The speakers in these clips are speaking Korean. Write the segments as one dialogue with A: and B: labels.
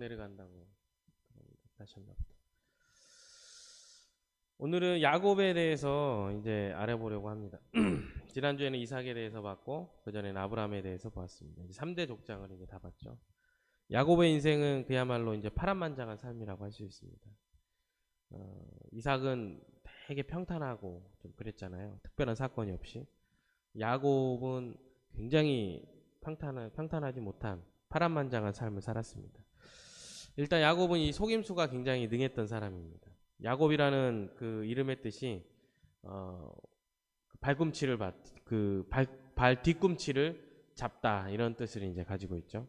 A: 내려간다고 다시 한번. 오늘은 야곱에 대해서 이제 알아보려고 합니다. 지난주에는 이삭에 대해서 봤고 그 전에는 아브라함에 대해서 보았습니다. 이제 3대 족장을 이제 다 봤죠. 야곱의 인생은 그야말로 이제 파란만장한 삶이라고 할 수 있습니다. 이삭은 되게 평탄하고 좀 그랬잖아요. 특별한 사건이 없이. 야곱은 굉장히 평탄하지 못한 파란만장한 삶을 살았습니다. 일단 야곱은 이 속임수가 굉장히 능했던 사람입니다. 야곱이라는 그 이름의 뜻이 발꿈치를 발 뒤꿈치를 잡다 이런 뜻을 이제 가지고 있죠.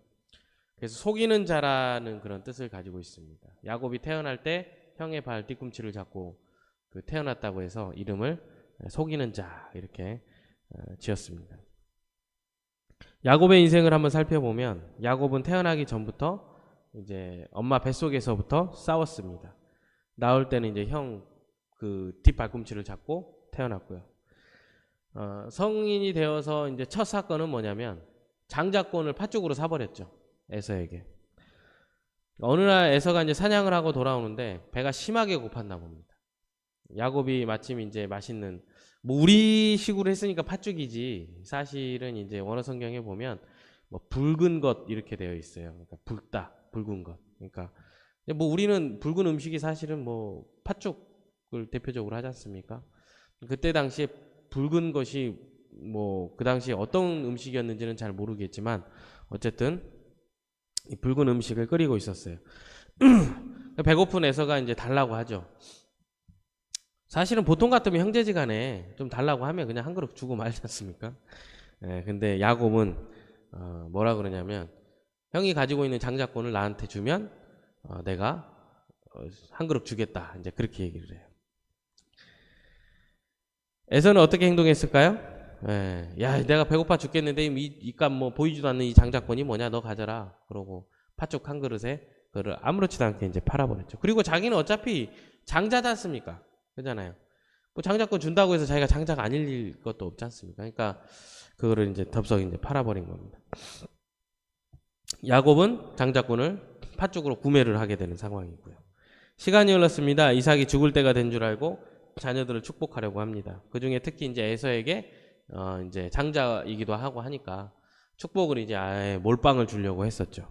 A: 그래서 속이는 자라는 그런 뜻을 가지고 있습니다. 야곱이 태어날 때 형의 발 뒤꿈치를 잡고 태어났다고 해서 이름을 속이는 자 이렇게 지었습니다. 야곱의 인생을 한번 살펴보면 야곱은 태어나기 전부터 이제 엄마 뱃속에서부터 싸웠습니다. 나올 때는 이제 형 뒷발꿈치를 잡고 태어났고요. 성인이 되어서 이제 첫 사건은 뭐냐면 장자권을 팥죽으로 사버렸죠. 에서에게. 어느 날 에서가 이제 사냥을 하고 돌아오는데 배가 심하게 고팠나 봅니다. 야곱이 마침 이제 맛있는 우리 식으로 했으니까 팥죽이지 사실은 이제 원어 성경에 보면 붉은 것 이렇게 되어 있어요. 그러니까 붉은 것. 그러니까 우리는 붉은 음식이 사실은 팥죽을 대표적으로 하지 않습니까? 그때 당시에 붉은 것이 그 당시에 어떤 음식이었는지는 잘 모르겠지만 어쨌든 이 붉은 음식을 끓이고 있었어요. 배고픈 에서가 이제 달라고 하죠. 사실은 보통 같으면 형제지간에 좀 달라고 하면 그냥 한 그릇 주고 말지 않습니까? 근데 야곱은 뭐라 그러냐면 형이 가지고 있는 장자권을 나한테 주면 내가 한 그릇 주겠다. 이제 그렇게 얘기를 해요. 에서는 어떻게 행동했을까요? 야, 내가 배고파 죽겠는데 이깟 보이지도 않는 이 장자권이 뭐냐? 너 가져라. 그러고 팥죽 한 그릇에 그걸 아무렇지도 않게 이제 팔아버렸죠. 그리고 자기는 어차피 장자지 않습니까? 그잖아요. 장자권 준다고 해서 자기가 장자가 아닐 것도 없지 않습니까? 그러니까 그거를 이제 덥석 이제 팔아버린 겁니다. 야곱은 장자권을 팥죽으로 구매를 하게 되는 상황이고요. 시간이 흘렀습니다. 이삭이 죽을 때가 된 줄 알고 자녀들을 축복하려고 합니다. 그 중에 특히 이제 에서에게 이제 장자이기도 하고 하니까 축복을 이제 아예 몰빵을 주려고 했었죠.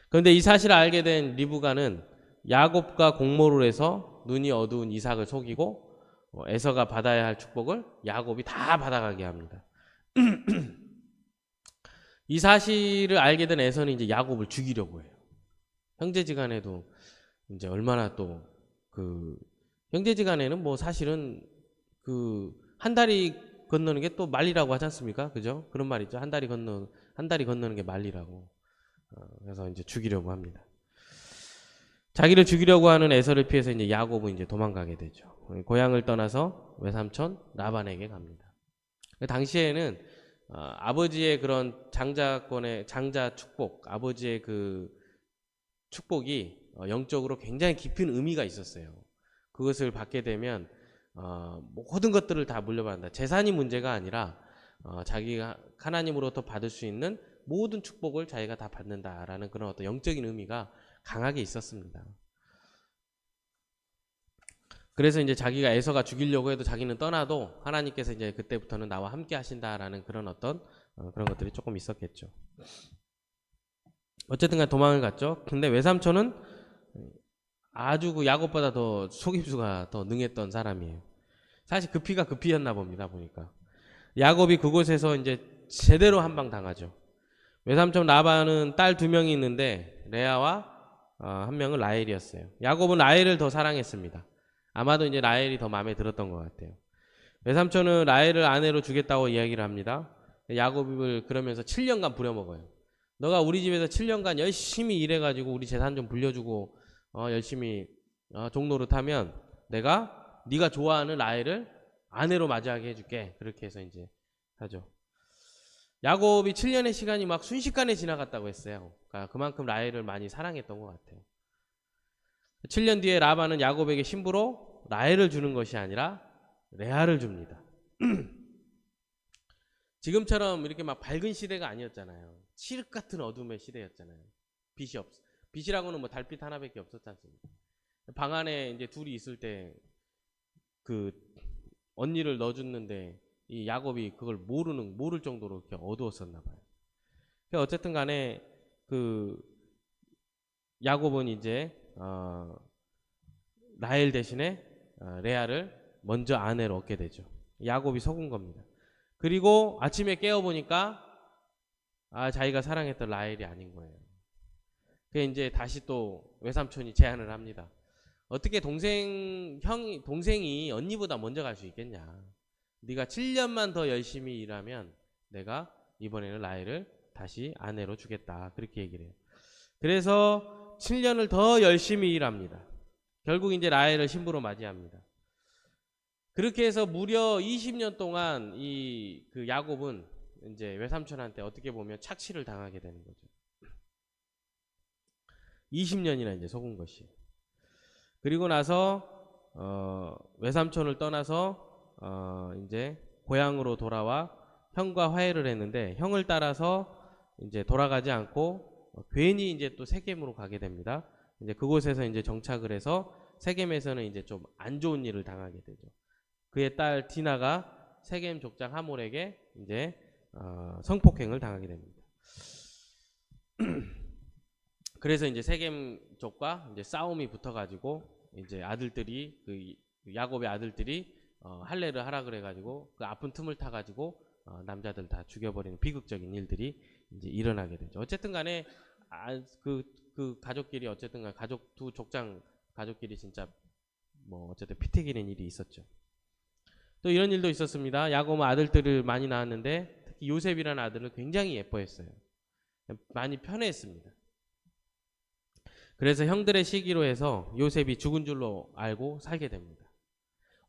A: 그런데 이 사실을 알게 된 리브가는 야곱과 공모를 해서 눈이 어두운 이삭을 속이고 에서가 받아야 할 축복을 야곱이 다 받아가게 합니다. 이 사실을 알게 된 에서는 이제 야곱을 죽이려고 해요. 형제지간에도 이제 얼마나 또 형제지간에는 사실은 한 다리 건너는 게 또 말리라고 하지 않습니까? 그죠? 그런 말 있죠. 한 다리 건너는 게 말리라고. 그래서 이제 죽이려고 합니다. 자기를 죽이려고 하는 에서를 피해서 이제 야곱은 이제 도망가게 되죠. 고향을 떠나서 외삼촌 라반에게 갑니다. 당시에는 아버지의 그런 장자 축복, 아버지의 축복이 영적으로 굉장히 깊은 의미가 있었어요. 그것을 받게 되면 모든 것들을 다 물려받는다. 재산이 문제가 아니라 자기가 하나님으로부터 받을 수 있는 모든 축복을 자기가 다 받는다라는 그런 어떤 영적인 의미가 강하게 있었습니다. 그래서 이제 자기가 에서가 죽이려고 해도 자기는 떠나도 하나님께서 이제 그때부터는 나와 함께 하신다라는 그런 어떤 그런 것들이 조금 있었겠죠. 어쨌든 간 도망을 갔죠. 근데 외삼촌은 아주 야곱보다 더 속임수가 더 능했던 사람이에요. 사실 그 피가 그 피였나 봅니다. 보니까 야곱이 그곳에서 이제 제대로 한 방 당하죠. 외삼촌 라반은 딸 2명이 있는데 레아와 한 명은 라헬이었어요. 야곱은 라헬을 더 사랑했습니다. 아마도 이제 라헬이 더 마음에 들었던 것 같아요. 외삼촌은 라헬을 아내로 주겠다고 이야기를 합니다. 야곱을 그러면서 7년간 부려먹어요. 너가 우리 집에서 7년간 열심히 일해가지고 우리 재산 좀 불려주고 열심히 종노릇하면 내가 네가 좋아하는 라헬을 아내로 맞이하게 해줄게. 그렇게 해서 이제 하죠. 야곱이 7년의 시간이 막 순식간에 지나갔다고 했어요. 그러니까 그만큼 라헬을 많이 사랑했던 것 같아요. 7년 뒤에 라반은 야곱에게 신부로 라헬을 주는 것이 아니라 레아를 줍니다. 지금처럼 이렇게 막 밝은 시대가 아니었잖아요. 칠흑 같은 어둠의 시대였잖아요. 빛이 빛이라고는 뭐 달빛 하나밖에 없었지 않습니까? 방 안에 이제 둘이 있을 때 그 언니를 넣어줬는데 이 야곱이 그걸 모를 정도로 이렇게 어두웠었나 봐요. 어쨌든 간에 그 야곱은 이제 라헬 대신에 레아를 먼저 아내로 얻게 되죠. 야곱이 속은 겁니다. 그리고 아침에 깨어보니까 자기가 사랑했던 라헬이 아닌 거예요. 그게 이제 다시 또 외삼촌이 제안을 합니다. 어떻게 동생이 언니보다 먼저 갈 수 있겠냐. 네가 7년만 더 열심히 일하면 내가 이번에는 라헬을 다시 아내로 주겠다. 그렇게 얘기를 해요. 그래서 7년을 더 열심히 일합니다. 결국 이제 라헬을 신부로 맞이합니다. 그렇게 해서 무려 20년 동안 그 야곱은 이제 외삼촌한테 어떻게 보면 착취를 당하게 되는 거죠. 20년이나 이제 속은 것이. 그리고 나서 외삼촌을 떠나서 이제 고향으로 돌아와 형과 화해를 했는데 형을 따라서 이제 돌아가지 않고 괜히 이제 또 세겜으로 가게 됩니다. 이제 그곳에서 이제 정착을 해서 세겜에서는 이제 좀 안 좋은 일을 당하게 되죠. 그의 딸 디나가 세겜 족장 하몰에게 이제 성폭행을 당하게 됩니다. 그래서 이제 세겜 족과 이제 싸움이 붙어가지고 이제 아들들이 그 야곱의 아들들이 할례를 하라 그래가지고 그 아픈 틈을 타가지고 남자들 다 죽여버리는 비극적인 일들이 이제 일어나게 되죠. 어쨌든 간에 그 가족끼리 어쨌든 간에 두 족장 가족끼리 진짜 뭐 어쨌든 피 튀기는 일이 있었죠. 또 이런 일도 있었습니다. 야곱은 아들들을 많이 낳았는데 특히 요셉이라는 아들을 굉장히 예뻐했어요. 많이 편애했습니다. 그래서 형들의 시기로 해서 요셉이 죽은 줄로 알고 살게 됩니다.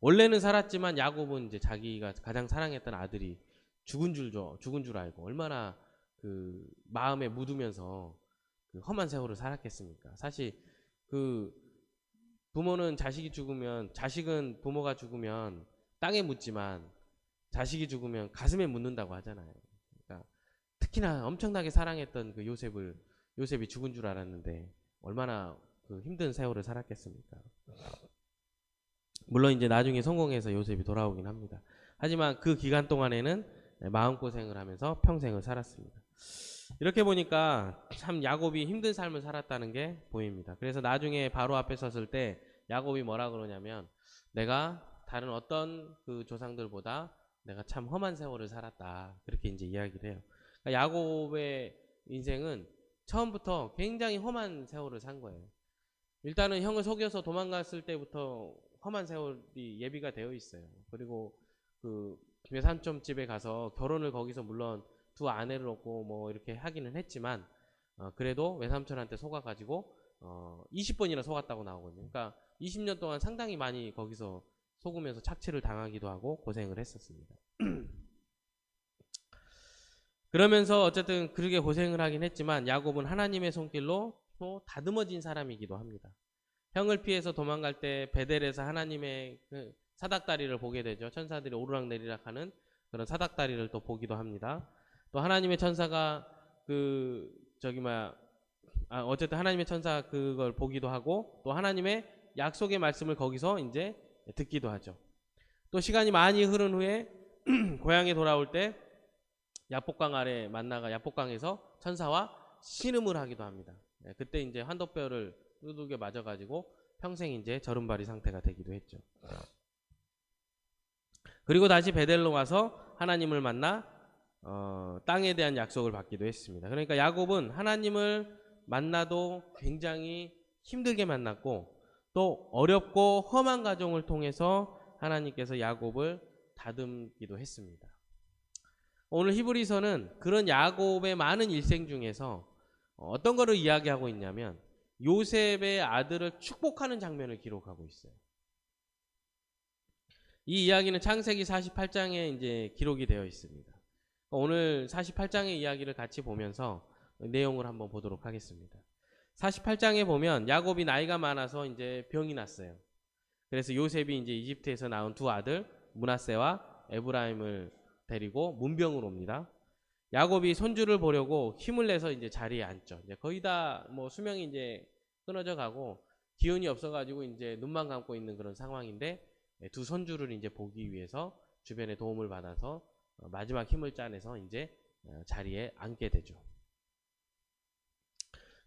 A: 원래는 살았지만 야곱은 이제 자기가 가장 사랑했던 아들이 죽은 줄 알고 얼마나 그 마음에 묻으면서 그 험한 세월을 살았겠습니까? 사실 그 부모는 자식은 부모가 죽으면 땅에 묻지만 자식이 죽으면 가슴에 묻는다고 하잖아요. 그러니까 특히나 엄청나게 사랑했던 그 요셉이 죽은 줄 알았는데 얼마나 그 힘든 세월을 살았겠습니까? 물론 이제 나중에 성공해서 요셉이 돌아오긴 합니다. 하지만 그 기간 동안에는 마음고생을 하면서 평생을 살았습니다. 이렇게 보니까 참 야곱이 힘든 삶을 살았다는 게 보입니다. 그래서 나중에 바로 앞에 섰을 때 야곱이 뭐라 그러냐면 내가 다른 어떤 그 조상들보다 내가 참 험한 세월을 살았다. 그렇게 이제 이야기를 해요. 그러니까 야곱의 인생은 처음부터 굉장히 험한 세월을 산 거예요. 일단은 형을 속여서 도망갔을 때부터 험한 세월이 예비가 되어 있어요. 그리고 그 외삼촌 집에 가서 결혼을 거기서 물론 두 아내를 얻고 뭐 이렇게 하기는 했지만 그래도 외삼촌한테 속아가지고 20번이나 속았다고 나오거든요. 그러니까 20년 동안 상당히 많이 거기서 속으면서 착취를 당하기도 하고 고생을 했었습니다. 그러면서 어쨌든 그렇게 고생을 하긴 했지만 야곱은 하나님의 손길로 또 다듬어진 사람이기도 합니다. 형을 피해서 도망갈 때 베델에서 하나님의 그 사닥다리를 보게 되죠. 천사들이 오르락내리락 하는 그런 사닥다리를 또 보기도 합니다. 또 하나님의 천사가 어쨌든 하나님의 천사 그걸 보기도 하고 또 하나님의 약속의 말씀을 거기서 이제 듣기도 하죠. 또 시간이 많이 흐른 후에 고향에 돌아올 때 야복강 아래 만나가 야복강에서 천사와 신음을 하기도 합니다. 그때 이제 환도뼈를 두들겨 맞아가지고 평생 이제 저른발이 상태가 되기도 했죠. 그리고 다시 베델로 와서 하나님을 만나 땅에 대한 약속을 받기도 했습니다. 그러니까 야곱은 하나님을 만나도 굉장히 힘들게 만났고 또 어렵고 험한 과정을 통해서 하나님께서 야곱을 다듬기도 했습니다. 오늘 히브리서는 그런 야곱의 많은 일생 중에서 어떤 거를 이야기하고 있냐면 요셉의 아들을 축복하는 장면을 기록하고 있어요. 이 이야기는 창세기 48장에 이제 기록이 되어 있습니다. 오늘 48장의 이야기를 같이 보면서 내용을 한번 보도록 하겠습니다. 48장에 보면 야곱이 나이가 많아서 이제 병이 났어요. 그래서 요셉이 이제 이집트에서 낳은 두 아들 므낫세와 에브라임을 데리고 문병으로 옵니다. 야곱이 손주를 보려고 힘을 내서 이제 자리에 앉죠. 이제 거의 다 뭐 수명이 이제 끊어져 가고 기운이 없어가지고 이제 눈만 감고 있는 그런 상황인데, 두 손주를 이제 보기 위해서 주변의 도움을 받아서 마지막 힘을 짜내서 이제 자리에 앉게 되죠.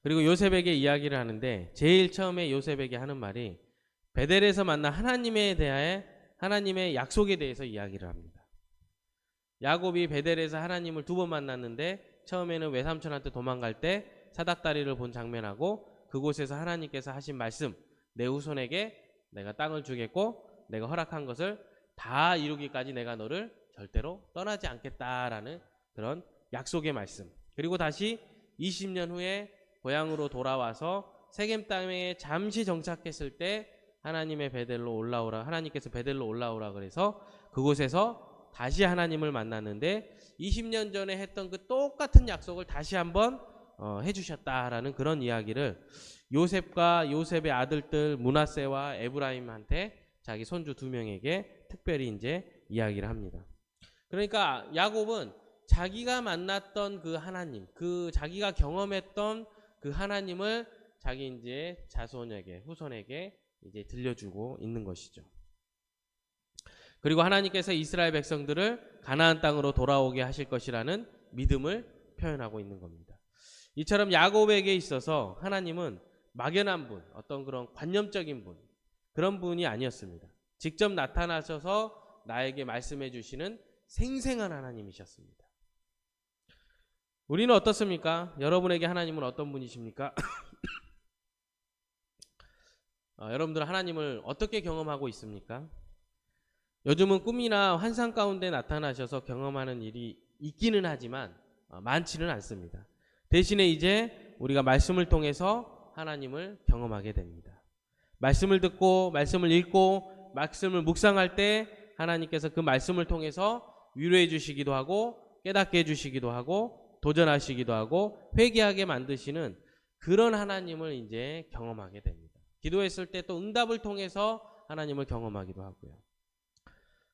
A: 그리고 요셉에게 이야기를 하는데, 제일 처음에 요셉에게 하는 말이 베델에서 만난 하나님에 대하여 하나님의 약속에 대해서 이야기를 합니다. 야곱이 베델에서 하나님을 2번 만났는데, 처음에는 외삼촌한테 도망갈 때 사닥다리를 본 장면하고, 그곳에서 하나님께서 하신 말씀, 내 후손에게 내가 땅을 주겠고 내가 허락한 것을 다 이루기까지 내가 너를 절대로 떠나지 않겠다라는 그런 약속의 말씀. 그리고 다시 20년 후에 고향으로 돌아와서 세겜 땅에 잠시 정착했을 때 하나님의 베델로 올라오라, 하나님께서 베델로 올라오라 그래서 그곳에서 다시 하나님을 만났는데 20년 전에 했던 그 똑같은 약속을 다시 한번 해주셨다라는 그런 이야기를 요셉과 요셉의 아들들 므낫세와 에브라임한테 자기 손주 2명에게 특별히 이제 이야기를 합니다. 그러니까 야곱은 자기가 만났던 그 하나님, 그 자기가 경험했던 그 하나님을 자기 이제 자손에게, 후손에게 이제 들려주고 있는 것이죠. 그리고 하나님께서 이스라엘 백성들을 가나안 땅으로 돌아오게 하실 것이라는 믿음을 표현하고 있는 겁니다. 이처럼 야곱에게 있어서 하나님은 막연한 분, 어떤 그런 관념적인 분, 그런 분이 아니었습니다. 직접 나타나셔서 나에게 말씀해 주시는 생생한 하나님이셨습니다. 우리는 어떻습니까? 여러분에게 하나님은 어떤 분이십니까? 여러분들 하나님을 어떻게 경험하고 있습니까? 요즘은 꿈이나 환상 가운데 나타나셔서 경험하는 일이 있기는 하지만 많지는 않습니다. 대신에 이제 우리가 말씀을 통해서 하나님을 경험하게 됩니다. 말씀을 듣고 말씀을 읽고 말씀을 묵상할 때 하나님께서 그 말씀을 통해서 위로해 주시기도 하고 깨닫게 해 주시기도 하고 도전하시기도 하고 회개하게 만드시는 그런 하나님을 이제 경험하게 됩니다. 기도했을 때 또 응답을 통해서 하나님을 경험하기도 하고요.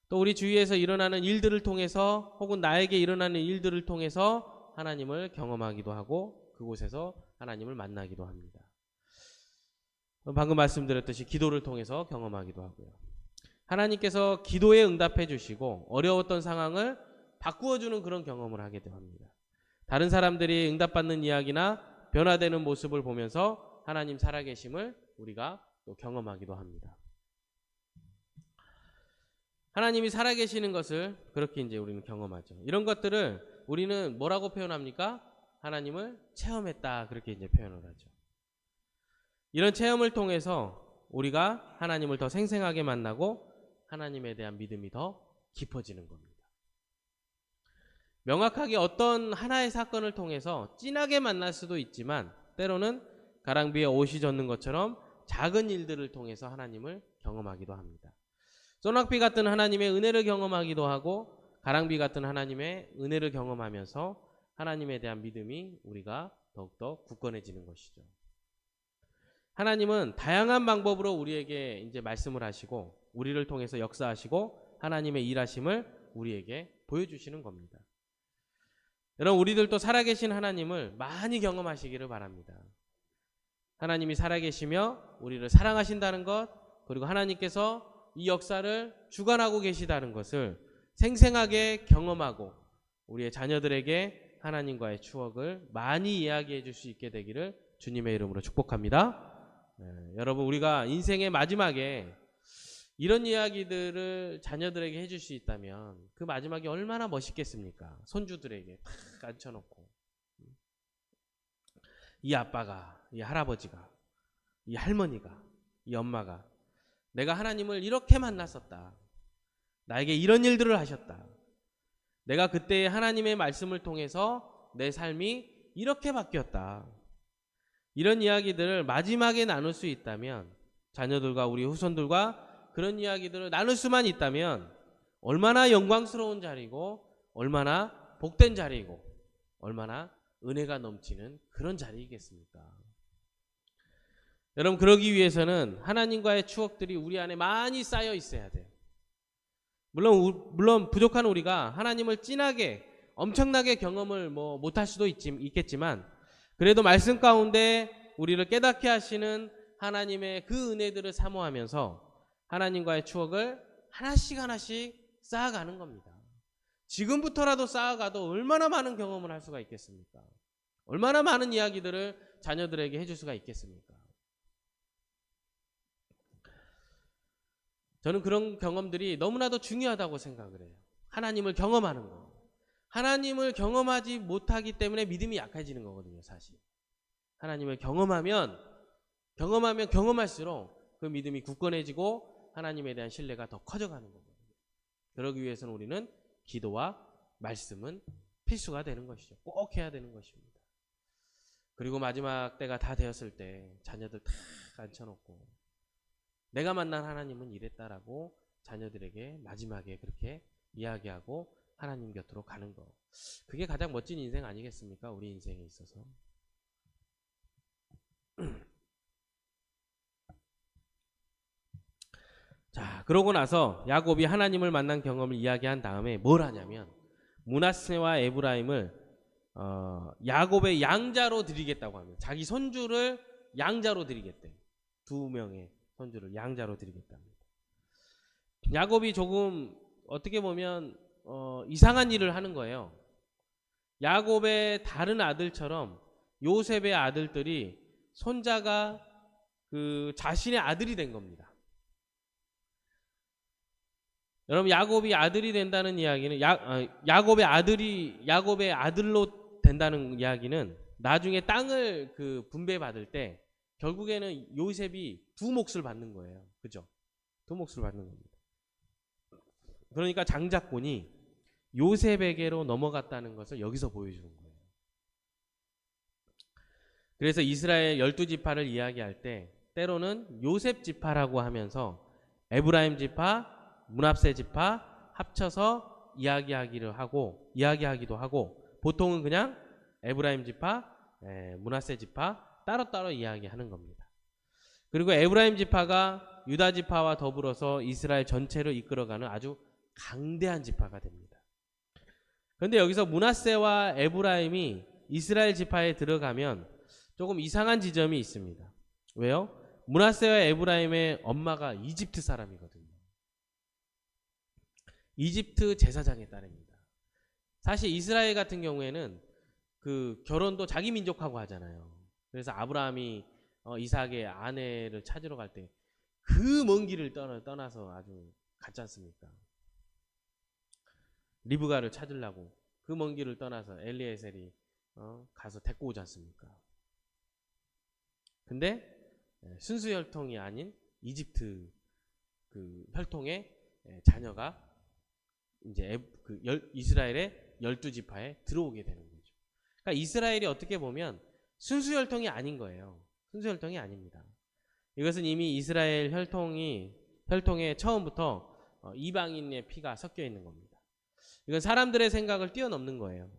A: 또 우리 주위에서 일어나는 일들을 통해서 혹은 나에게 일어나는 일들을 통해서 하나님을 경험하기도 하고 그곳에서 하나님을 만나기도 합니다. 방금 말씀드렸듯이 기도를 통해서 경험하기도 하고요. 하나님께서 기도에 응답해 주시고 어려웠던 상황을 바꾸어주는 그런 경험을 하게 됩니다. 다른 사람들이 응답받는 이야기나 변화되는 모습을 보면서 하나님 살아계심을 우리가 또 경험하기도 합니다. 하나님이 살아계시는 것을 그렇게 이제 우리는 경험하죠. 이런 것들을 우리는 뭐라고 표현합니까? 하나님을 체험했다, 그렇게 이제 표현을 하죠. 이런 체험을 통해서 우리가 하나님을 더 생생하게 만나고 하나님에 대한 믿음이 더 깊어지는 겁니다. 명확하게 어떤 하나의 사건을 통해서 진하게 만날 수도 있지만 때로는 가랑비에 옷이 젖는 것처럼 작은 일들을 통해서 하나님을 경험하기도 합니다. 소낙비 같은 하나님의 은혜를 경험하기도 하고 가랑비 같은 하나님의 은혜를 경험하면서 하나님에 대한 믿음이 우리가 더욱더 굳건해지는 것이죠. 하나님은 다양한 방법으로 우리에게 이제 말씀을 하시고 우리를 통해서 역사하시고 하나님의 일하심을 우리에게 보여주시는 겁니다. 여러분, 우리들도 살아계신 하나님을 많이 경험하시기를 바랍니다. 하나님이 살아계시며 우리를 사랑하신다는 것, 그리고 하나님께서 이 역사를 주관하고 계시다는 것을 생생하게 경험하고 우리의 자녀들에게 하나님과의 추억을 많이 이야기해 줄 수 있게 되기를 주님의 이름으로 축복합니다. 여러분, 우리가 인생의 마지막에 이런 이야기들을 자녀들에게 해줄 수 있다면 그 마지막이 얼마나 멋있겠습니까? 손주들에게 탁 앉혀놓고 이 아빠가, 이 할아버지가, 이 할머니가, 이 엄마가 내가 하나님을 이렇게 만났었다. 나에게 이런 일들을 하셨다. 내가 그때 하나님의 말씀을 통해서 내 삶이 이렇게 바뀌었다. 이런 이야기들을 마지막에 나눌 수 있다면, 자녀들과 우리 후손들과 그런 이야기들을 나눌 수만 있다면 얼마나 영광스러운 자리고 얼마나 복된 자리고 얼마나 은혜가 넘치는 그런 자리이겠습니까? 여러분, 그러기 위해서는 하나님과의 추억들이 우리 안에 많이 쌓여 있어야 돼요. 물론 부족한 우리가 하나님을 진하게 엄청나게 경험을 뭐 못할 수도 있겠지만 그래도 말씀 가운데 우리를 깨닫게 하시는 하나님의 그 은혜들을 사모하면서 하나님과의 추억을 하나씩 하나씩 쌓아가는 겁니다. 지금부터라도 쌓아가도 얼마나 많은 경험을 할 수가 있겠습니까? 얼마나 많은 이야기들을 자녀들에게 해줄 수가 있겠습니까? 저는 그런 경험들이 너무나도 중요하다고 생각을 해요. 하나님을 경험하는 거. 하나님을 경험하지 못하기 때문에 믿음이 약해지는 거거든요, 사실. 하나님을 경험하면 경험할수록 그 믿음이 굳건해지고 하나님에 대한 신뢰가 더 커져가는 거거든요. 그러기 위해서는 우리는 기도와 말씀은 필수가 되는 것이죠. 꼭 해야 되는 것입니다. 그리고 마지막 때가 다 되었을 때 자녀들 다 앉혀놓고 내가 만난 하나님은 이랬다라고 자녀들에게 마지막에 그렇게 이야기하고 하나님 곁으로 가는 거. 그게 가장 멋진 인생 아니겠습니까? 우리 인생에 있어서. 자, 그러고 나서 야곱이 하나님을 만난 경험을 이야기한 다음에 뭘 하냐면 므낫세와 에브라임을 야곱의 양자로 드리겠다고 합니다. 자기 손주를 양자로 드리겠대. 2명의 손주를 양자로 드리겠답니다. 야곱이 조금 어떻게 보면 이상한 일을 하는 거예요. 야곱의 다른 아들처럼 요셉의 아들들이 손자가 그 자신의 아들이 된 겁니다. 여러분, 야곱이 아들이 된다는 이야기는 야곱의 아들로 된다는 이야기는 나중에 땅을 그 분배받을 때 결국에는 요셉이 2 몫을 받는 거예요. 그죠? 2 몫을 받는 겁니다. 그러니까 장자권이 요셉에게로 넘어갔다는 것을 여기서 보여주는 거예요. 그래서 이스라엘 12지파를 이야기할 때 때로는 요셉 지파라고 하면서 에브라임 지파, 므낫세 지파 합쳐서 이야기하기도 하고 보통은 그냥 에브라임 지파, 므낫세 지파 따로따로 이야기하는 겁니다. 그리고 에브라임 지파가 유다 지파와 더불어서 이스라엘 전체를 이끌어가는 아주 강대한 지파가 됩니다. 그런데 여기서 므낫세와 에브라임이 이스라엘 지파에 들어가면 조금 이상한 지점이 있습니다. 왜요? 므낫세와 에브라임의 엄마가 이집트 사람이거든요. 이집트 제사장의 딸입니다. 사실 이스라엘 같은 경우에는 그 결혼도 자기 민족하고 하잖아요. 그래서 아브라함이 이삭의 아내를 찾으러 갈 때 그 먼 길을 떠나서 아주 갔지 않습니까? 리브가를 찾으려고 그 먼 길을 떠나서 엘리에셀이 가서 데리고 오지 않습니까? 근데 순수 혈통이 아닌 이집트 그 혈통의 자녀가 이제 이스라엘의 12지파에 들어오게 되는 거죠. 그러니까 이스라엘이 어떻게 보면 순수 혈통이 아닌 거예요. 순수 혈통이 아닙니다. 이것은 이미 이스라엘 혈통에 처음부터 이방인의 피가 섞여 있는 겁니다. 이건 사람들의 생각을 뛰어넘는 거예요.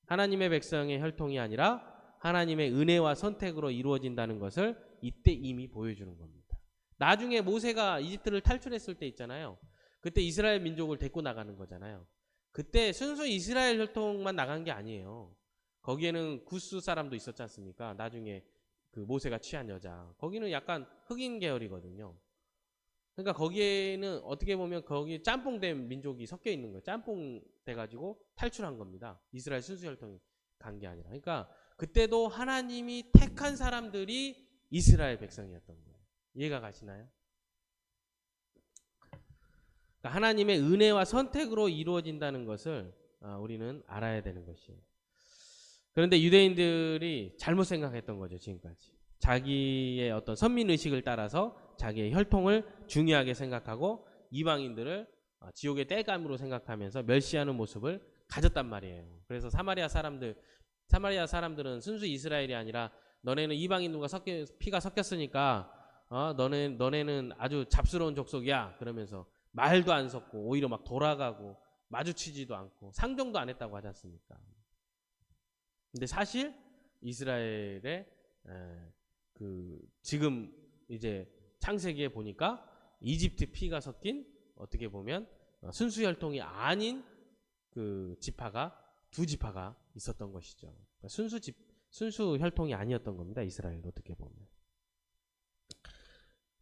A: 하나님의 백성의 혈통이 아니라 하나님의 은혜와 선택으로 이루어진다는 것을 이때 이미 보여주는 겁니다. 나중에 모세가 이집트를 탈출했을 때 있잖아요. 그때 이스라엘 민족을 데리고 나가는 거잖아요. 그때 순수 이스라엘 혈통만 나간 게 아니에요. 거기에는 구스 사람도 있었지 않습니까? 나중에 그 모세가 취한 여자. 거기는 약간 흑인 계열이거든요. 그러니까 거기에는 어떻게 보면 거기 짬뽕된 민족이 섞여 있는 거예요. 짬뽕 돼가지고 탈출한 겁니다. 이스라엘 순수 혈통이 간 게 아니라. 그러니까 그때도 하나님이 택한 사람들이 이스라엘 백성이었던 거예요. 이해가 가시나요? 그러니까 하나님의 은혜와 선택으로 이루어진다는 것을 우리는 알아야 되는 것이에요. 그런데 유대인들이 잘못 생각했던 거죠, 지금까지. 자기의 어떤 선민의식을 따라서 자기의 혈통을 중요하게 생각하고 이방인들을 지옥의 땔감으로 생각하면서 멸시하는 모습을 가졌단 말이에요. 그래서 사마리아 사람들은 순수 이스라엘이 아니라 너네는 이방인들과 피가 섞였으니까 너네는 아주 잡스러운 족속이야. 그러면서 말도 안 섞고 오히려 막 돌아가고 마주치지도 않고 상종도 안 했다고 하지 않습니까? 근데 사실 이스라엘의 지금 이제 창세기에 보니까 이집트 피가 섞인 어떻게 보면 순수 혈통이 아닌 그 지파가 두 지파가 있었던 것이죠. 그러니까 순수 혈통이 아니었던 겁니다. 이스라엘도 어떻게 보면.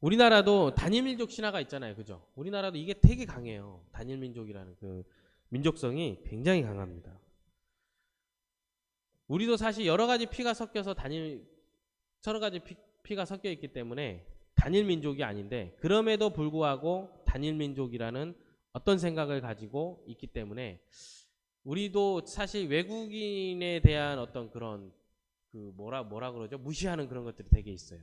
A: 우리나라도 단일민족 신화가 있잖아요. 그죠? 우리나라도 이게 되게 강해요. 단일민족이라는 그 민족성이 굉장히 강합니다. 우리도 사실 여러 가지 피가 섞여서 여러 가지 피가 섞여 있기 때문에 단일민족이 아닌데, 그럼에도 불구하고 단일민족이라는 어떤 생각을 가지고 있기 때문에 우리도 사실 외국인에 대한 어떤 그런 그 뭐라 그러죠? 무시하는 그런 것들이 되게 있어요.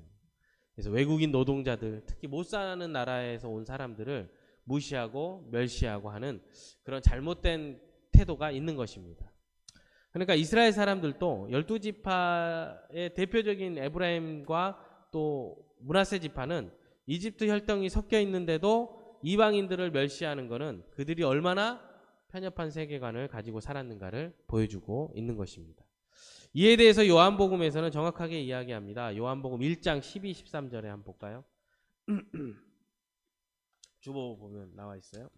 A: 그래서 외국인 노동자들, 특히 못 사는 나라에서 온 사람들을 무시하고 멸시하고 하는 그런 잘못된 태도가 있는 것입니다. 그러니까 이스라엘 사람들도 12지파의 대표적인 에브라임과 또 므낫세 지파는 이집트 혈통이 섞여 있는데도 이방인들을 멸시하는 것은 그들이 얼마나 편협한 세계관을 가지고 살았는가를 보여주고 있는 것입니다. 이에 대해서 요한복음에서는 정확하게 이야기합니다. 요한복음 1장 12, 13절에 한번 볼까요? 주보 보면 나와 있어요.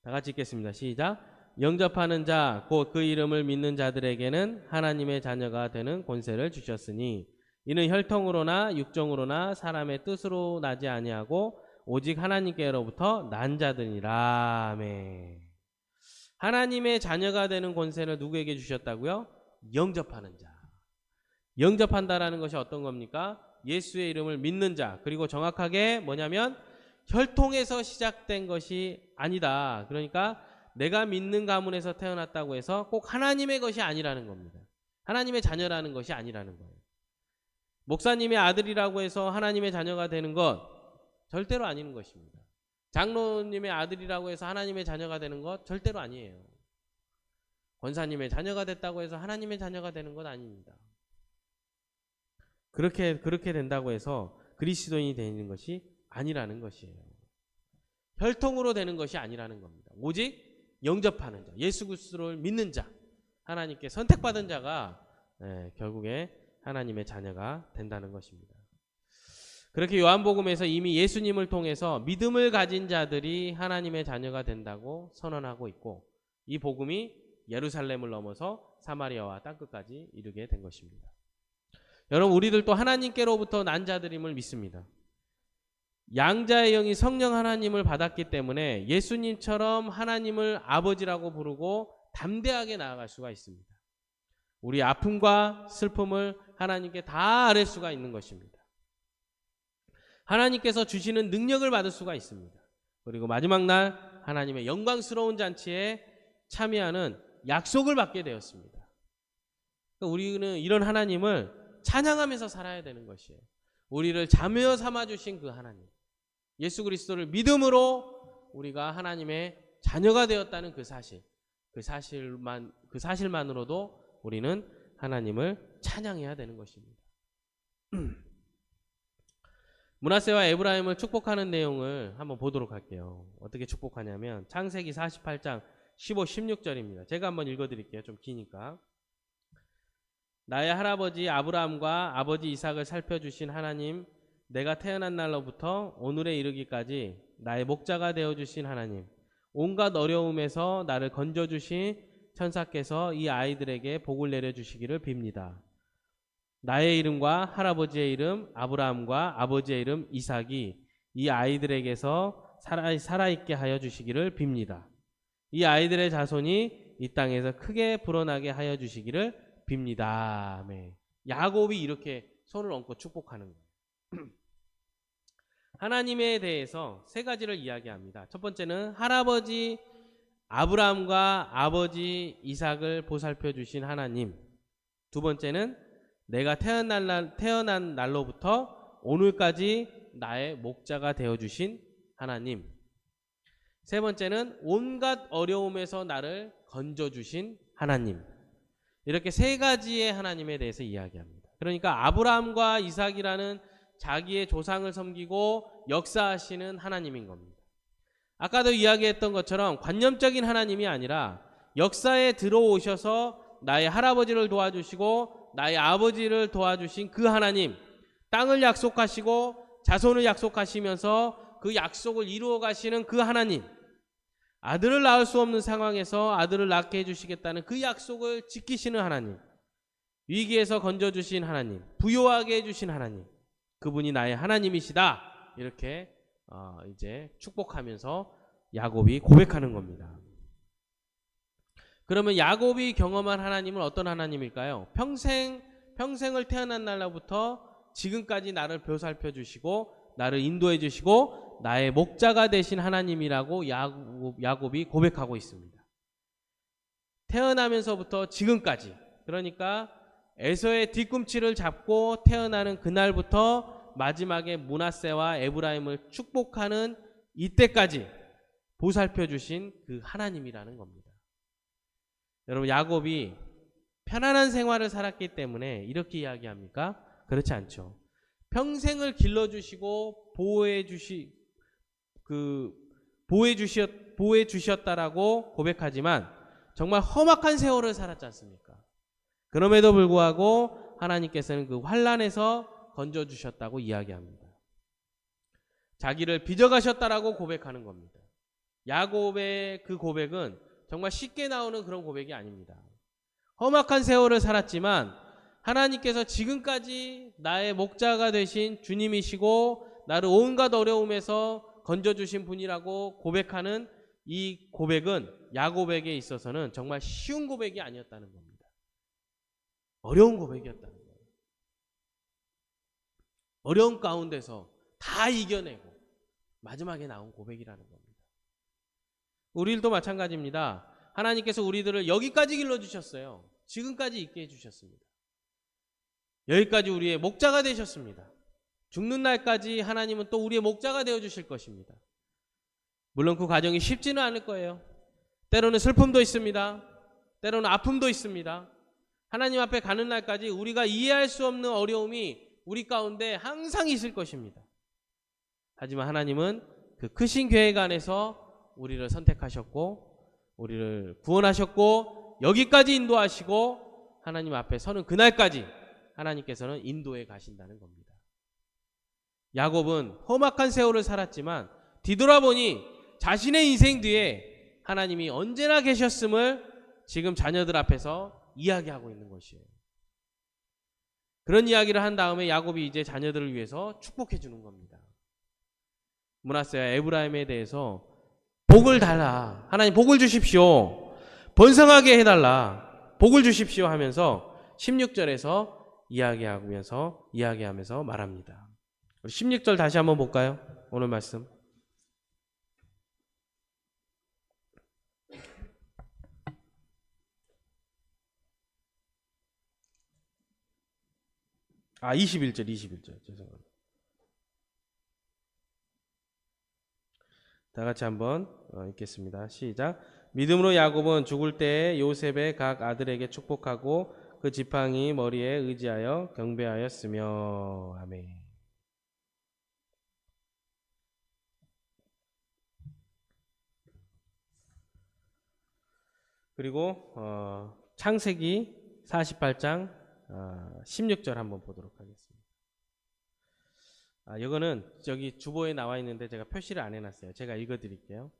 A: 다 같이 읽겠습니다. 시작. 영접하는 자, 곧 그 이름을 믿는 자들에게는 하나님의 자녀가 되는 권세를 주셨으니 이는 혈통으로나 육정으로나 사람의 뜻으로 나지 아니하고 오직 하나님께로부터 난 자들이라. 아멘. 하나님의 자녀가 되는 권세를 누구에게 주셨다고요? 영접하는 자. 영접한다라는 것이 어떤 겁니까? 예수의 이름을 믿는 자. 그리고 정확하게 뭐냐면 혈통에서 시작된 것이 아니다. 그러니까 내가 믿는 가문에서 태어났다고 해서 꼭 하나님의 것이 아니라는 겁니다. 하나님의 자녀라는 것이 아니라는 거예요. 목사님의 아들이라고 해서 하나님의 자녀가 되는 것 절대로 아닌 것입니다. 장로님의 아들이라고 해서 하나님의 자녀가 되는 것 절대로 아니에요. 권사님의 자녀가 됐다고 해서 하나님의 자녀가 되는 것 아닙니다. 그렇게 된다고 해서 그리스도인이 되는 것이 아니라는 것이에요. 혈통으로 되는 것이 아니라는 겁니다. 오직 영접하는 자, 예수 그리스도를 믿는 자, 하나님께 선택받은 자가 결국에 하나님의 자녀가 된다는 것입니다. 그렇게 요한복음에서 이미 예수님을 통해서 믿음을 가진 자들이 하나님의 자녀가 된다고 선언하고 있고, 이 복음이 예루살렘을 넘어서 사마리아와 땅끝까지 이르게 된 것입니다. 여러분, 우리들도 하나님께로부터 난 자들임을 믿습니다. 양자의 영이 성령 하나님을 받았기 때문에 예수님처럼 하나님을 아버지라고 부르고 담대하게 나아갈 수가 있습니다. 우리 아픔과 슬픔을 하나님께 다 아뢰 수가 있는 것입니다. 하나님께서 주시는 능력을 받을 수가 있습니다. 그리고 마지막 날 하나님의 영광스러운 잔치에 참여하는 약속을 받게 되었습니다. 그러니까 우리는 이런 하나님을 찬양하면서 살아야 되는 것이에요. 우리를 자녀 삼아주신 그 하나님, 예수 그리스도를 믿음으로 우리가 하나님의 자녀가 되었다는 그 사실만으로도 우리는 하나님을 찬양해야 되는 것입니다. 므낫세와 에브라임을 축복하는 내용을 한번 보도록 할게요. 어떻게 축복하냐면 창세기 48장 15, 16절입니다. 제가 한번 읽어드릴게요. 좀 기니까. 나의 할아버지 아브라함과 아버지 이삭을 살펴주신 하나님, 내가 태어난 날로부터 오늘에 이르기까지 나의 목자가 되어주신 하나님, 온갖 어려움에서 나를 건져주신 천사께서 이 아이들에게 복을 내려주시기를 빕니다. 나의 이름과 할아버지의 이름 아브라함과 아버지의 이름 이삭이 이 아이들에게서 살아있게 하여 주시기를 빕니다. 이 아이들의 자손이 이 땅에서 크게 불어나게 하여 주시기를 빕니다. 아멘. 야곱이 이렇게 손을 얹고 축복하는 거예요. 하나님에 대해서 세 가지를 이야기합니다. 첫 번째는 할아버지 아브라함과 아버지 이삭을 보살펴 주신 하나님. 두 번째는 내가 태어난 날로부터 오늘까지 나의 목자가 되어주신 하나님. 세 번째는 온갖 어려움에서 나를 건져주신 하나님. 이렇게 세 가지의 하나님에 대해서 이야기합니다. 그러니까 아브라함과 이삭이라는 자기의 조상을 섬기고 역사하시는 하나님인 겁니다. 아까도 이야기했던 것처럼 관념적인 하나님이 아니라 역사에 들어오셔서 나의 할아버지를 도와주시고 나의 아버지를 도와주신 그 하나님, 땅을 약속하시고 자손을 약속하시면서 그 약속을 이루어 가시는 그 하나님, 아들을 낳을 수 없는 상황에서 아들을 낳게 해주시겠다는 그 약속을 지키시는 하나님, 위기에서 건져주신 하나님, 부요하게 해주신 하나님, 그분이 나의 하나님이시다. 이렇게 이제 축복하면서 야곱이 고백하는 겁니다. 그러면 야곱이 경험한 하나님은 어떤 하나님일까요? 평생을 태어난 날로부터 지금까지 나를 보살펴 주시고 나를 인도해 주시고 나의 목자가 되신 하나님이라고 야곱이 고백하고 있습니다. 태어나면서부터 지금까지, 그러니까 에서의 뒤꿈치를 잡고 태어나는 그날부터 마지막에 므낫세와 에브라임을 축복하는 이때까지 보살펴 주신 그 하나님이라는 겁니다. 여러분, 야곱이 편안한 생활을 살았기 때문에 이렇게 이야기합니까? 그렇지 않죠. 평생을 길러주시고 보호해 주셨다라고 고백하지만 정말 험악한 세월을 살았지 않습니까? 그럼에도 불구하고 하나님께서는 그 환난에서 건져주셨다고 이야기합니다. 자기를 빚어가셨다라고 고백하는 겁니다. 야곱의 그 고백은 정말 쉽게 나오는 그런 고백이 아닙니다. 험악한 세월을 살았지만 하나님께서 지금까지 나의 목자가 되신 주님이시고 나를 온갖 어려움에서 건져주신 분이라고 고백하는 이 고백은 야곱에게 있어서는 정말 쉬운 고백이 아니었다는 겁니다. 어려운 고백이었다는 거예요. 어려운 가운데서 다 이겨내고 마지막에 나온 고백이라는 겁니다. 우리들도 마찬가지입니다. 하나님께서 우리들을 여기까지 길러주셨어요. 지금까지 있게 해주셨습니다. 여기까지 우리의 목자가 되셨습니다. 죽는 날까지 하나님은 또 우리의 목자가 되어주실 것입니다. 물론 그 과정이 쉽지는 않을 거예요. 때로는 슬픔도 있습니다. 때로는 아픔도 있습니다. 하나님 앞에 가는 날까지 우리가 이해할 수 없는 어려움이 우리 가운데 항상 있을 것입니다. 하지만 하나님은 그 크신 계획 안에서 우리를 선택하셨고 우리를 구원하셨고 여기까지 인도하시고 하나님 앞에 서는 그날까지 하나님께서는 인도해 가신다는 겁니다. 야곱은 험악한 세월을 살았지만 뒤돌아보니 자신의 인생 뒤에 하나님이 언제나 계셨음을 지금 자녀들 앞에서 이야기하고 있는 것이에요. 그런 이야기를 한 다음에 야곱이 이제 자녀들을 위해서 축복해 주는 겁니다. 므낫세와 에브라임에 대해서 복을 달라. 하나님 복을 주십시오. 번성하게 해달라. 복을 주십시오 하면서 16절에서 이야기하면서 말합니다. 우리 16절 다시 한번 볼까요? 오늘 말씀. 아, 21절 죄송합니다. 다 같이 한번 읽겠습니다. 시작. 믿음으로 야곱은 죽을 때에 요셉의 각 아들에게 축복하고 그 지팡이 머리에 의지하여 경배하였으며. 아멘. 그리고 창세기 48장 16절 한번 보도록 하겠습니다. 이거는 저기 주보에 나와 있는데 제가 표시를 안 해놨어요. 제가 읽어드릴게요.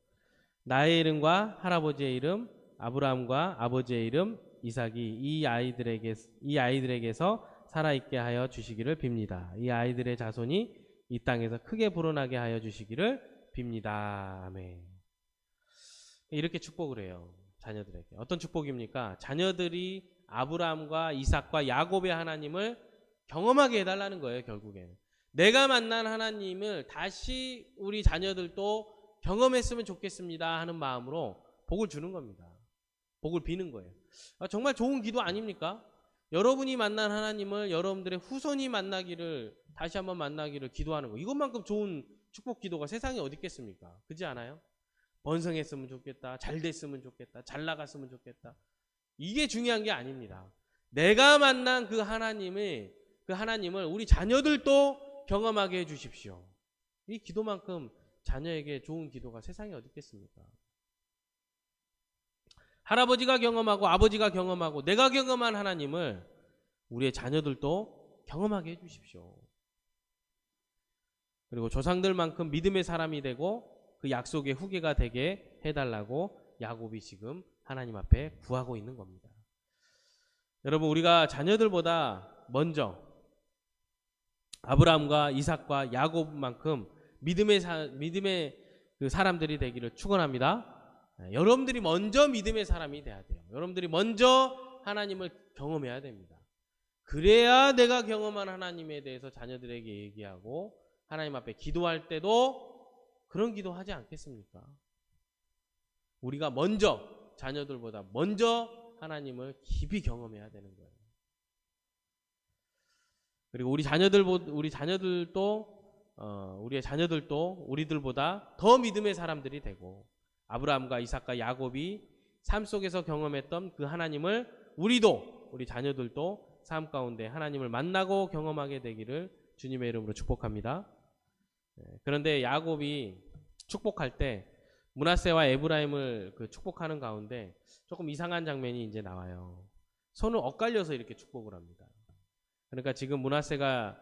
A: 나의 이름과 할아버지의 이름, 아브라함과 아버지의 이름 이삭이 이 아이들에게서 살아있게 하여 주시기를 빕니다. 이 아이들의 자손이 이 땅에서 크게 불어나게 하여 주시기를 빕니다. 아멘. 이렇게 축복을 해요. 자녀들에게. 어떤 축복입니까? 자녀들이 아브라함과 이삭과 야곱의 하나님을 경험하게 해달라는 거예요. 결국에는 내가 만난 하나님을 다시 우리 자녀들도 경험했으면 좋겠습니다 하는 마음으로 복을 주는 겁니다. 복을 비는 거예요. 정말 좋은 기도 아닙니까? 여러분이 만난 하나님을 여러분들의 후손이 다시 한번 만나기를 기도하는 거. 이것만큼 좋은 축복 기도가 세상에 어디 있겠습니까? 그렇지 않아요? 번성했으면 좋겠다. 잘 됐으면 좋겠다. 잘 나갔으면 좋겠다. 이게 중요한 게 아닙니다. 내가 만난 그 하나님을 우리 자녀들도 경험하게 해 주십시오. 이 기도만큼 자녀에게 좋은 기도가 세상에 어디 있겠습니까? 할아버지가 경험하고 아버지가 경험하고 내가 경험한 하나님을 우리의 자녀들도 경험하게 해 주십시오. 그리고 조상들만큼 믿음의 사람이 되고 그 약속의 후계가 되게 해달라고 야곱이 지금 하나님 앞에 구하고 있는 겁니다. 여러분, 우리가 자녀들보다 먼저 아브라함과 이삭과 야곱만큼 믿음의 그 사람들이 되기를 축원합니다. 여러분들이 먼저 믿음의 사람이 돼야 돼요. 여러분들이 먼저 하나님을 경험해야 됩니다. 그래야 내가 경험한 하나님에 대해서 자녀들에게 얘기하고 하나님 앞에 기도할 때도 그런 기도하지 않겠습니까? 우리가 먼저, 자녀들보다 먼저 하나님을 깊이 경험해야 되는 거예요. 그리고 우리의 자녀들도 우리들보다 더 믿음의 사람들이 되고, 아브라함과 이삭과 야곱이 삶 속에서 경험했던 그 하나님을 우리 자녀들도 삶 가운데 하나님을 만나고 경험하게 되기를 주님의 이름으로 축복합니다. 그런데 야곱이 축복할 때 므낫세와 에브라임을 축복하는 가운데 조금 이상한 장면이 이제 나와요. 손을 엇갈려서 이렇게 축복을 합니다. 그러니까 지금 므낫세가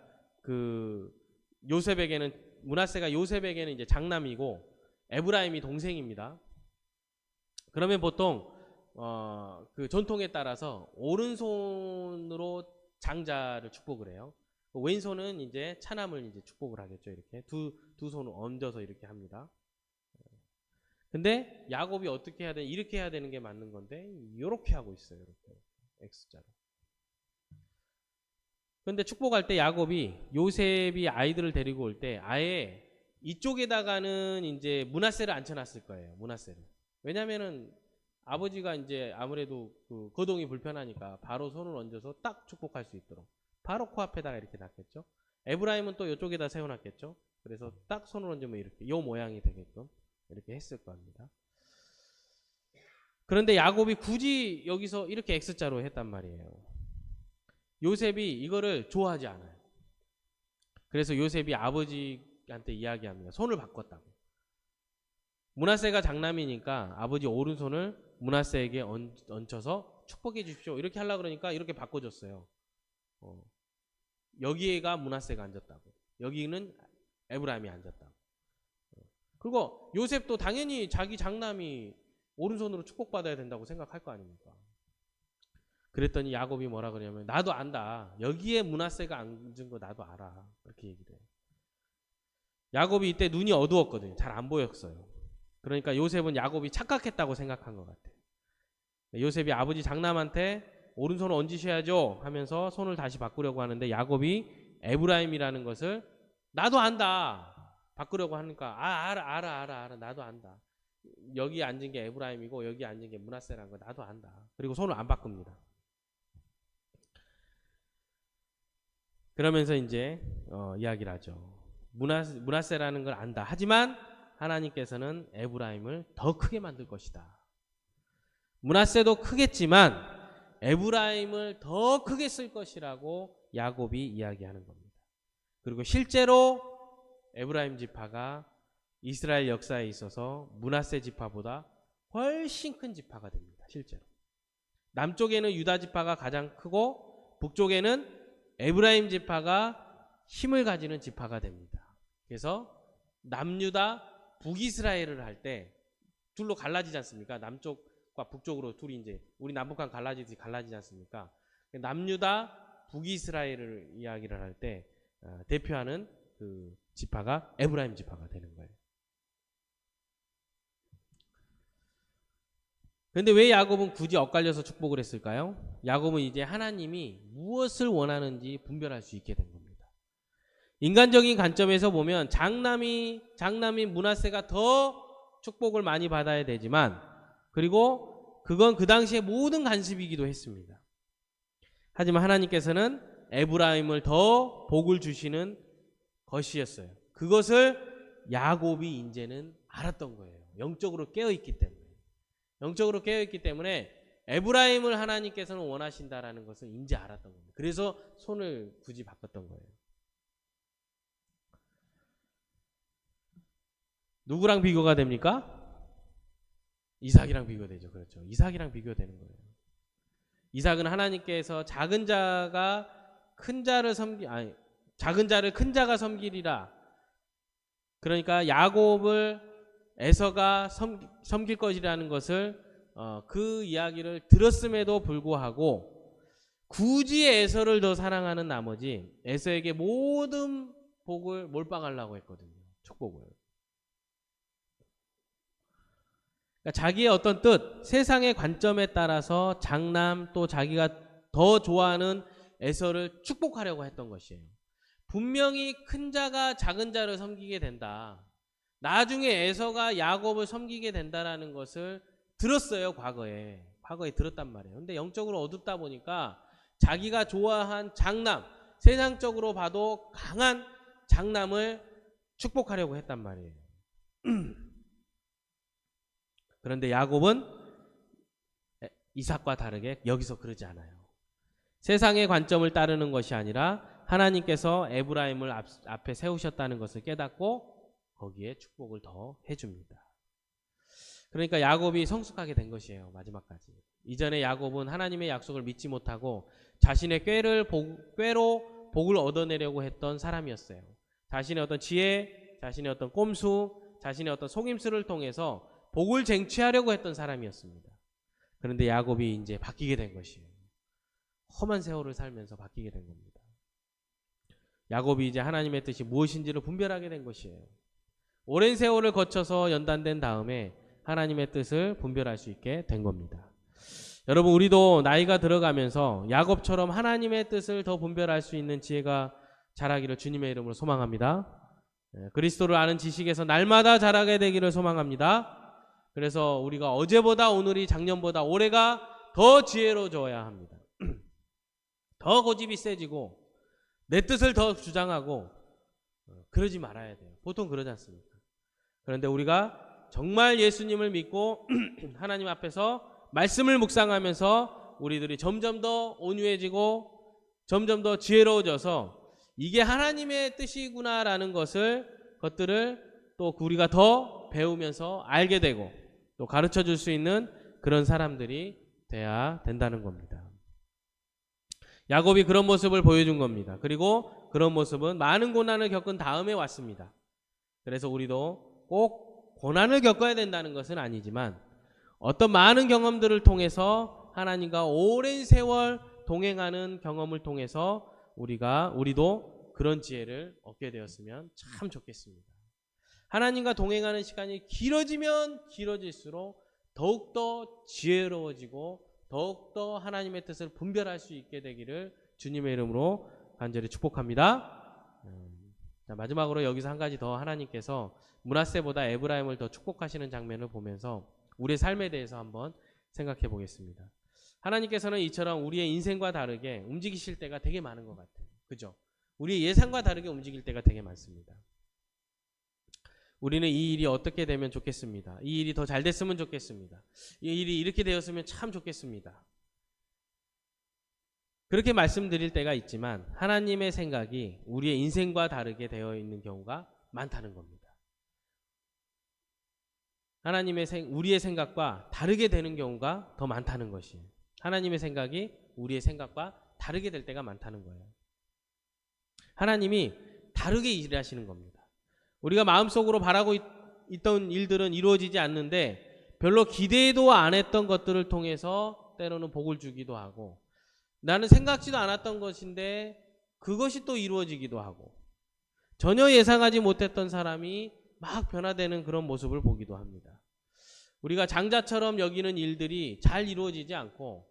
A: 요셉에게는 이제 장남이고 에브라임이 동생입니다. 그러면 보통 그 전통에 따라서 오른손으로 장자를 축복을 해요. 왼손은 이제 차남을 이제 축복을 하겠죠. 이렇게 두 손을 얹어서 이렇게 합니다. 근데 야곱이 어떻게 해야 돼? 이렇게 해야 되는 게 맞는 건데 이렇게 하고 있어요. 이렇게 X자로. 근데 축복할 때 야곱이 요셉이 아이들을 데리고 올 때 아예 이쪽에다가는 이제 므낫세를 앉혀놨을 거예요. 므낫세를. 왜냐면은 아버지가 이제 아무래도 그 거동이 불편하니까 바로 손을 얹어서 딱 축복할 수 있도록 바로 코앞에다가 이렇게 놨겠죠. 에브라임은 또 이쪽에다 세워놨겠죠. 그래서 딱 손을 얹으면 이렇게 요 모양이 되게끔 이렇게 했을 겁니다. 그런데 야곱이 굳이 여기서 이렇게 X자로 했단 말이에요. 요셉이 이거를 좋아하지 않아요. 그래서 요셉이 아버지한테 이야기합니다. 손을 바꿨다고. 므낫세가 장남이니까 아버지 오른손을 므낫세에게 얹혀서 축복해 주십시오. 이렇게 하려고 그러니까 이렇게 바꿔줬어요. 여기가 므낫세가 앉았다고. 여기는 에브라임이 앉았다고. 그리고 요셉도 당연히 자기 장남이 오른손으로 축복받아야 된다고 생각할 거 아닙니까? 그랬더니 야곱이 뭐라 그러냐면 나도 안다. 여기에 므낫세가 앉은 거 나도 알아. 그렇게 얘기를 해요. 야곱이 이때 눈이 어두웠거든요. 잘 안 보였어요. 그러니까 요셉은 야곱이 착각했다고 생각한 것 같아요. 요셉이 아버지 장남한테 오른손을 얹으셔야죠 하면서 손을 다시 바꾸려고 하는데 야곱이 에브라임이라는 것을 나도 안다. 바꾸려고 하니까 알아 나도 안다. 여기 앉은 게 에브라임이고 여기 앉은 게 므낫세라는 거 나도 안다. 그리고 손을 안 바꿉니다. 그러면서 이제 이야기를 하죠. 므낫세라는 걸 안다. 하지만 하나님께서는 에브라임을 더 크게 만들 것이다. 므낫세도 크겠지만 에브라임을 더 크게 쓸 것이라고 야곱이 이야기하는 겁니다. 그리고 실제로 에브라임 지파가 이스라엘 역사에 있어서 므낫세 지파보다 훨씬 큰 지파가 됩니다. 실제로. 남쪽에는 유다 지파가 가장 크고 북쪽에는 에브라임 지파가 힘을 가지는 지파가 됩니다. 그래서 남유다 북이스라엘을 할 때 둘로 갈라지지 않습니까? 남쪽과 북쪽으로 둘이 이제 우리 남북한 갈라지지 않습니까? 남유다 북이스라엘을 이야기를 할 때 대표하는 그 지파가 에브라임 지파가 되는 거예요. 그런데 왜 야곱은 굳이 엇갈려서 축복을 했을까요? 야곱은 이제 하나님이 무엇을 원하는지 분별할 수 있게 된 겁니다. 인간적인 관점에서 보면 장남인 므낫세가 더 축복을 많이 받아야 되지만 그리고 그건 그 당시의 모든 관습이기도 했습니다. 하지만 하나님께서는 에브라임을 더 복을 주시는 것이었어요. 그것을 야곱이 이제는 알았던 거예요. 영적으로 깨어있기 때문에 에브라임을 하나님께서는 원하신다라는 것을 이제 알았던 겁니다. 그래서 손을 굳이 바꿨던 거예요. 누구랑 비교가 됩니까? 이삭이랑 비교되죠. 그렇죠. 이삭이랑 비교되는 거예요. 이삭은 하나님께서 작은 자를 큰 자가 섬기리라. 그러니까 야곱을 에서가 섬길 것이라는 것을 그 이야기를 들었음에도 불구하고 굳이 에서를 더 사랑하는 나머지 에서에게 모든 복을 몰빵하려고 했거든요. 축복을. 그러니까 자기의 어떤 뜻, 세상의 관점에 따라서 장남 또 자기가 더 좋아하는 에서를 축복하려고 했던 것이에요. 분명히 큰 자가 작은 자를 섬기게 된다. 나중에 에서가 야곱을 섬기게 된다라는 것을 들었어요. 과거에 들었단 말이에요. 근데 영적으로 어둡다 보니까 자기가 좋아한 장남, 세상적으로 봐도 강한 장남을 축복하려고 했단 말이에요. 그런데 야곱은 이삭과 다르게 여기서 그러지 않아요. 세상의 관점을 따르는 것이 아니라 하나님께서 에브라임을 앞에 세우셨다는 것을 깨닫고 거기에 축복을 더 해줍니다. 그러니까 야곱이 성숙하게 된 것이에요. 마지막까지. 이전에 야곱은 하나님의 약속을 믿지 못하고 자신의 꾀로 복을 얻어내려고 했던 사람이었어요. 자신의 어떤 지혜, 자신의 어떤 꼼수, 자신의 어떤 속임수를 통해서 복을 쟁취하려고 했던 사람이었습니다. 그런데 야곱이 이제 바뀌게 된 것이에요. 험한 세월을 살면서 바뀌게 된 겁니다. 야곱이 이제 하나님의 뜻이 무엇인지를 분별하게 된 것이에요. 오랜 세월을 거쳐서 연단된 다음에 하나님의 뜻을 분별할 수 있게 된 겁니다. 여러분, 우리도 나이가 들어가면서 야곱처럼 하나님의 뜻을 더 분별할 수 있는 지혜가 자라기를 주님의 이름으로 소망합니다. 그리스도를 아는 지식에서 날마다 자라게 되기를 소망합니다. 그래서 우리가 어제보다 오늘이 작년보다 올해가 더 지혜로워져야 합니다. 더 고집이 세지고 내 뜻을 더 주장하고 그러지 말아야 돼요. 보통 그러지 않습니까? 그런데 우리가 정말 예수님을 믿고 하나님 앞에서 말씀을 묵상하면서 우리들이 점점 더 온유해지고 점점 더 지혜로워져서 이게 하나님의 뜻이구나라는 것들을 또 우리가 더 배우면서 알게 되고 또 가르쳐 줄 수 있는 그런 사람들이 돼야 된다는 겁니다. 야곱이 그런 모습을 보여준 겁니다. 그리고 그런 모습은 많은 고난을 겪은 다음에 왔습니다. 그래서 우리도 꼭 고난을 겪어야 된다는 것은 아니지만 어떤 많은 경험들을 통해서 하나님과 오랜 세월 동행하는 경험을 통해서 우리도 그런 지혜를 얻게 되었으면 참 좋겠습니다. 하나님과 동행하는 시간이 길어지면 길어질수록 더욱더 지혜로워지고 더욱더 하나님의 뜻을 분별할 수 있게 되기를 주님의 이름으로 간절히 축복합니다. 자, 마지막으로 여기서 한 가지 더 하나님께서 므낫세보다 에브라임을 더 축복하시는 장면을 보면서 우리의 삶에 대해서 한번 생각해 보겠습니다. 하나님께서는 이처럼 우리의 인생과 다르게 움직이실 때가 되게 많은 것 같아요. 그죠? 우리의 예상과 다르게 움직일 때가 되게 많습니다. 우리는 이 일이 어떻게 되면 좋겠습니다. 이 일이 더 잘 됐으면 좋겠습니다. 이 일이 이렇게 되었으면 참 좋겠습니다. 그렇게 말씀드릴 때가 있지만 하나님의 생각이 우리의 인생과 다르게 되어 있는 경우가 많다는 겁니다. 우리의 생각과 다르게 되는 경우가 더 많다는 것이에요. 하나님의 생각이 우리의 생각과 다르게 될 때가 많다는 거예요. 하나님이 다르게 일하시는 겁니다. 우리가 마음속으로 바라고 있던 일들은 이루어지지 않는데 별로 기대도 안 했던 것들을 통해서 때로는 복을 주기도 하고 나는 생각지도 않았던 것인데 그것이 또 이루어지기도 하고 전혀 예상하지 못했던 사람이 막 변화되는 그런 모습을 보기도 합니다. 우리가 장자처럼 여기는 일들이 잘 이루어지지 않고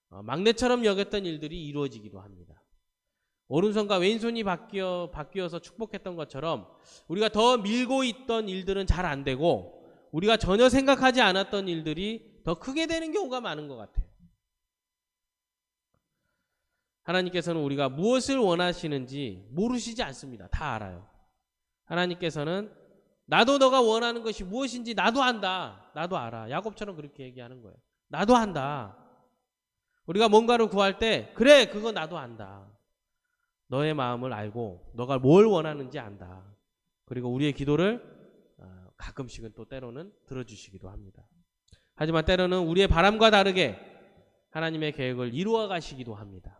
A: 막내처럼 여겼던 일들이 이루어지기도 합니다. 오른손과 왼손이 바뀌어서 축복했던 것처럼 우리가 더 밀고 있던 일들은 잘 안 되고 우리가 전혀 생각하지 않았던 일들이 더 크게 되는 경우가 많은 것 같아요. 하나님께서는 우리가 무엇을 원하시는지 모르시지 않습니다. 다 알아요. 하나님께서는 나도 너가 원하는 것이 무엇인지 나도 안다. 나도 알아. 야곱처럼 그렇게 얘기하는 거예요. 나도 안다. 우리가 뭔가를 구할 때 그래 그거 나도 안다. 너의 마음을 알고 너가 뭘 원하는지 안다. 그리고 우리의 기도를 가끔씩은 또 때로는 들어주시기도 합니다. 하지만 때로는 우리의 바람과 다르게 하나님의 계획을 이루어 가시기도 합니다.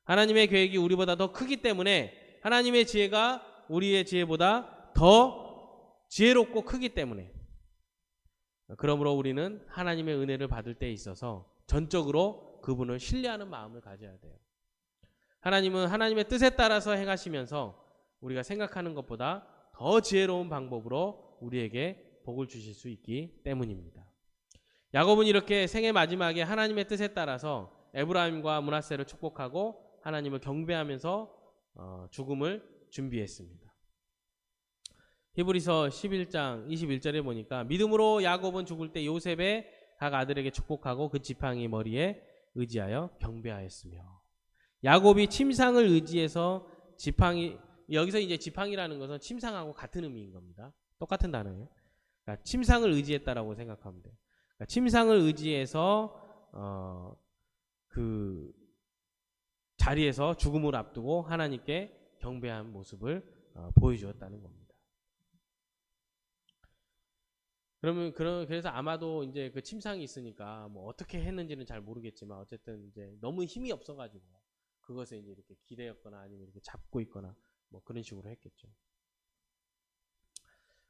A: 하나님의 계획이 우리보다 더 크기 때문에 하나님의 지혜가 우리의 지혜보다 더 지혜롭고 크기 때문에 그러므로 우리는 하나님의 은혜를 받을 때에 있어서 전적으로 그분을 신뢰하는 마음을 가져야 돼요. 하나님은 하나님의 뜻에 따라서 행하시면서 우리가 생각하는 것보다 더 지혜로운 방법으로 우리에게 복을 주실 수 있기 때문입니다. 야곱은 이렇게 생애 마지막에 하나님의 뜻에 따라서 에브라임과 므낫세를 축복하고 하나님을 경배하면서 죽음을 준비했습니다. 히브리서 11장 21절에 보니까 믿음으로 야곱은 죽을 때 요셉의 각 아들에게 축복하고 그 지팡이 머리에 의지하여 경배하였으며, 야곱이 침상을 의지해서 지팡이, 여기서 이제 지팡이라는 것은 침상하고 같은 의미인 겁니다. 똑같은 단어예요. 그러니까 침상을 의지했다라고 생각하면 돼요. 그러니까 침상을 의지해서 그 자리에서 죽음을 앞두고 하나님께 경배한 모습을 보여주었다는 겁니다. 그래서 아마도 이제 그 침상이 있으니까 뭐 어떻게 했는지는 잘 모르겠지만 어쨌든 이제 너무 힘이 없어가지고 그것에 이제 이렇게 기대었거나 아니면 이렇게 잡고 있거나 뭐 그런 식으로 했겠죠.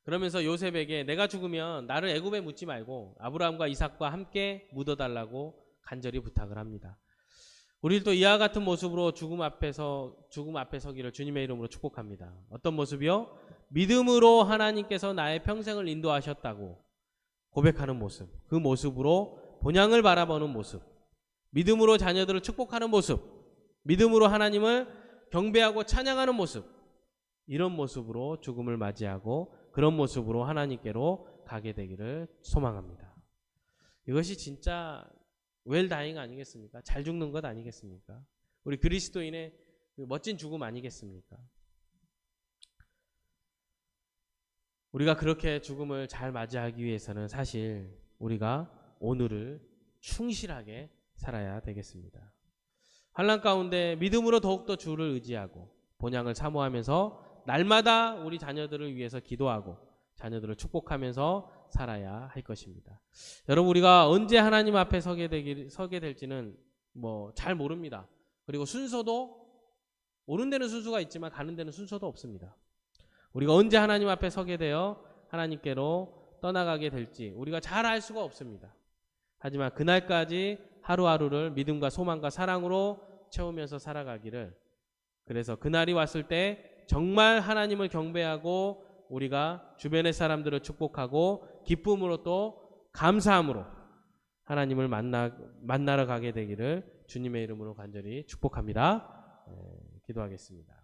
A: 그러면서 요셉에게 내가 죽으면 나를 애굽에 묻지 말고 아브라함과 이삭과 함께 묻어달라고 간절히 부탁을 합니다. 우리도 이와 같은 모습으로 죽음 앞에 서기를 주님의 이름으로 축복합니다. 어떤 모습이요? 믿음으로 하나님께서 나의 평생을 인도하셨다고 고백하는 모습, 그 모습으로 본향을 바라보는 모습, 믿음으로 자녀들을 축복하는 모습, 믿음으로 하나님을 경배하고 찬양하는 모습, 이런 모습으로 죽음을 맞이하고 그런 모습으로 하나님께로 가게 되기를 소망합니다. 이것이 진짜 웰다잉 아니겠습니까? 잘 죽는 것 아니겠습니까? 우리 그리스도인의 그 멋진 죽음 아니겠습니까? 우리가 그렇게 죽음을 잘 맞이하기 위해서는 사실 우리가 오늘을 충실하게 살아야 되겠습니다. 환난 가운데 믿음으로 더욱더 주를 의지하고 본향을 사모하면서 날마다 우리 자녀들을 위해서 기도하고 자녀들을 축복하면서 살아야 할 것입니다. 여러분, 우리가 언제 하나님 앞에 서게 될지는 뭐 잘 모릅니다. 그리고 순서도 오는 데는 순서가 있지만 가는 데는 순서도 없습니다. 우리가 언제 하나님 앞에 서게 되어 하나님께로 떠나가게 될지 우리가 잘 알 수가 없습니다. 하지만 그날까지 하루하루를 믿음과 소망과 사랑으로 채우면서 살아가기를, 그래서 그날이 왔을 때 정말 하나님을 경배하고 우리가 주변의 사람들을 축복하고 기쁨으로 또 감사함으로 하나님을 만나러 가게 되기를 주님의 이름으로 간절히 축복합니다. 기도하겠습니다.